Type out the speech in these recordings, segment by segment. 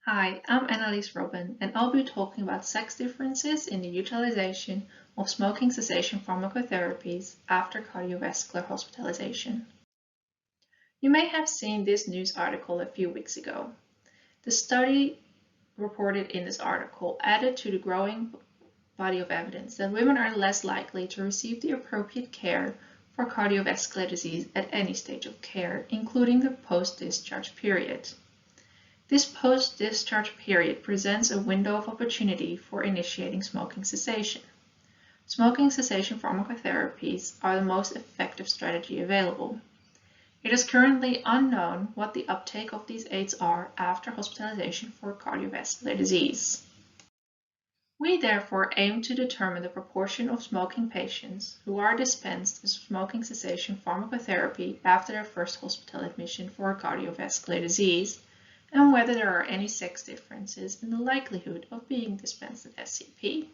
Hi, I'm Annelies Robijn, and I'll be talking about sex differences in the utilization of smoking cessation pharmacotherapies after cardiovascular hospitalization. You may have seen this news article a few weeks ago. The study reported in this article added to the growing body of evidence that women are less likely to receive the appropriate care for cardiovascular disease at any stage of care, including the post-discharge period. This post-discharge period presents a window of opportunity for initiating smoking cessation. Smoking cessation pharmacotherapies are the most effective strategy available. It is currently unknown what the uptake of these aids are after hospitalization for cardiovascular disease. We therefore aim to determine the proportion of smoking patients who are dispensed with smoking cessation pharmacotherapy after their first hospital admission for cardiovascular disease, and whether there are any sex differences in the likelihood of being dispensed with SCP.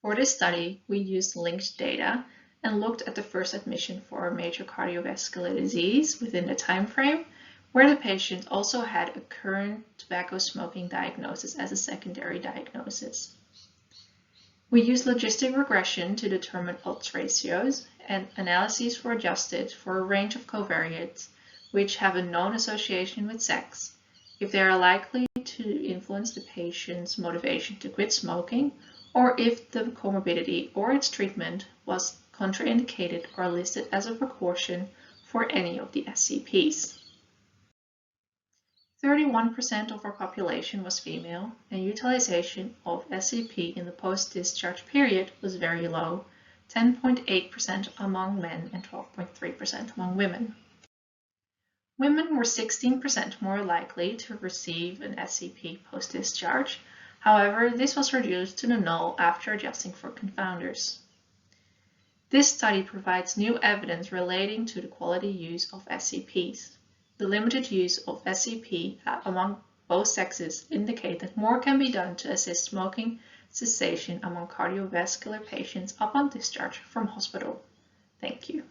For this study, we used linked data and looked at the first admission for a major cardiovascular disease within the time frame, where the patient also had a current tobacco smoking diagnosis as a secondary diagnosis. We used logistic regression to determine odds ratios, and analyses were adjusted for a range of covariates which have a known association with sex, if they are likely to influence the patient's motivation to quit smoking, or if the comorbidity or its treatment was contraindicated or listed as a precaution for any of the SCPs. 31% of our population was female, and utilization of SCP in the post-discharge period was very low, 10.8% among men and 12.3% among women. Women were 16% more likely to receive an SCP post-discharge. However, this was reduced to the null after adjusting for confounders. This study provides new evidence relating to the quality use of SCPs. The limited use of SCP among both sexes indicate that more can be done to assist smoking cessation among cardiovascular patients upon discharge from hospital. Thank you.